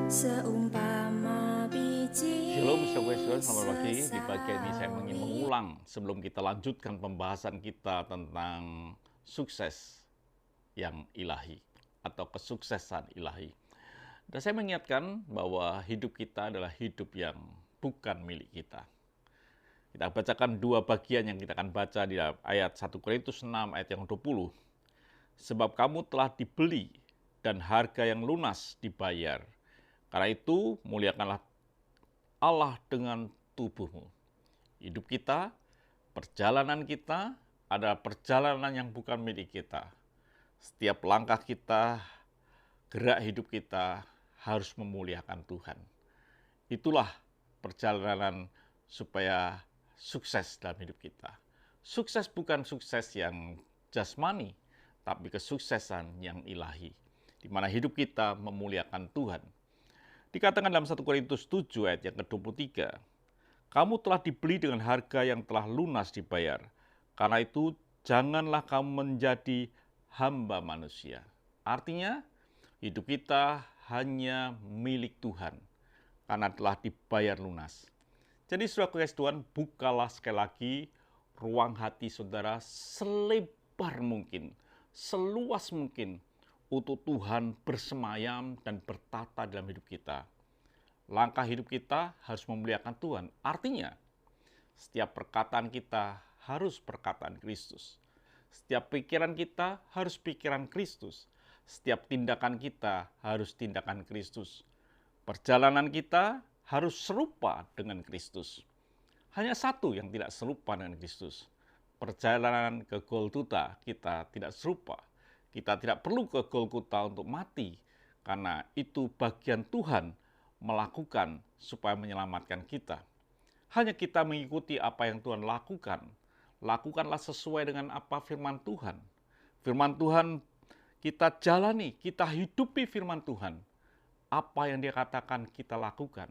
Seumpama biji Shalom sahabat-sahabat, selamat pagi. Di pagi ini saya ingin mengulang sebelum kita lanjutkan pembahasan kita tentang sukses yang ilahi atau kesuksesan ilahi. Dan saya mengingatkan bahwa hidup kita adalah hidup yang bukan milik kita. Kita bacakan dua bagian yang kita akan baca di ayat 1 Korintus 6 ayat yang 20. Sebab kamu telah dibeli dan harga yang lunas dibayar. Karena itu muliakanlah Allah dengan tubuhmu. Hidup kita, perjalanan kita adalah perjalanan yang bukan milik kita. Setiap langkah kita, gerak hidup kita harus memuliakan Tuhan. Itulah perjalanan supaya sukses dalam hidup kita. Sukses bukan sukses yang jasmani, tapi kesuksesan yang ilahi, di mana hidup kita memuliakan Tuhan. Dikatakan dalam 1 Korintus 7 ayat yang ke-23, kamu telah dibeli dengan harga yang telah lunas dibayar. Karena itu janganlah kamu menjadi hamba manusia. Artinya hidup kita hanya milik Tuhan karena telah dibayar lunas. Jadi saudara kasih Tuhan, bukalah sekali lagi ruang hati saudara selebar mungkin, seluas mungkin untuk Tuhan bersemayam dan bertata dalam hidup kita. Langkah hidup kita harus memuliakan Tuhan. Artinya, setiap perkataan kita harus perkataan Kristus. Setiap pikiran kita harus pikiran Kristus. Setiap tindakan kita harus tindakan Kristus. Perjalanan kita harus serupa dengan Kristus. Hanya satu yang tidak serupa dengan Kristus. Perjalanan ke Golgota kita tidak serupa. Kita tidak perlu ke Golgota untuk mati, karena itu bagian Tuhan melakukan supaya menyelamatkan kita. Hanya kita mengikuti apa yang Tuhan lakukan. Lakukanlah sesuai dengan apa firman Tuhan. Firman Tuhan kita jalani, kita hidupi firman Tuhan. Apa yang Dia katakan kita lakukan.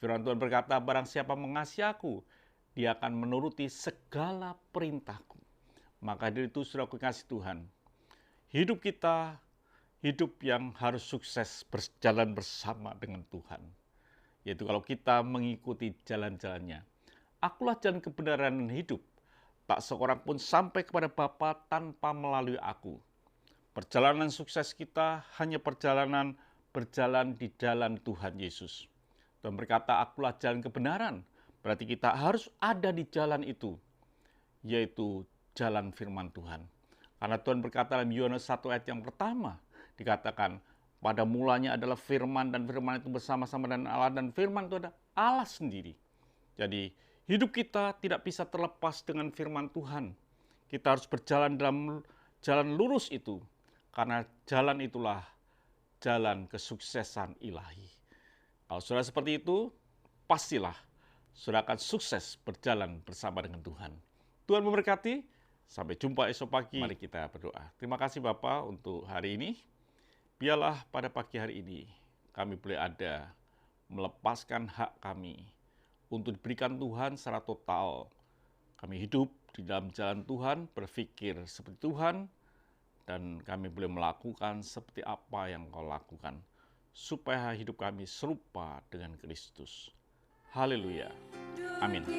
Firman Tuhan berkata, barang siapa mengasihi aku, dia akan menuruti segala perintahku. Maka dari itu saudara kasih Tuhan, hidup kita, hidup yang harus sukses berjalan bersama dengan Tuhan. Yaitu kalau kita mengikuti jalan-jalannya. Akulah jalan kebenaran dan hidup. Tak seorang pun sampai kepada Bapa tanpa melalui aku. Perjalanan sukses kita hanya perjalanan berjalan di jalan Tuhan Yesus. Dan berkata, akulah jalan kebenaran. Berarti kita harus ada di jalan itu. Yaitu jalan firman Tuhan. Karena Tuhan berkata dalam Yohanes 1 ayat yang pertama, dikatakan, pada mulanya adalah firman, dan firman itu bersama-sama dengan Allah, dan firman itu adalah Allah sendiri. Jadi, hidup kita tidak bisa terlepas dengan firman Tuhan. Kita harus berjalan dalam jalan lurus itu, karena jalan itulah jalan kesuksesan ilahi. Kalau saudara seperti itu, pastilah saudara akan sukses berjalan bersama dengan Tuhan. Tuhan memberkati. Sampai jumpa esok pagi. Mari kita berdoa. Terima kasih Bapa untuk hari ini. Biarlah pada pagi hari ini kami boleh ada melepaskan hak kami untuk diberikan Tuhan secara total. Kami hidup di dalam jalan Tuhan, berpikir seperti Tuhan, dan kami boleh melakukan seperti apa yang Kau lakukan, supaya hidup kami serupa dengan Kristus. Haleluya. Amin.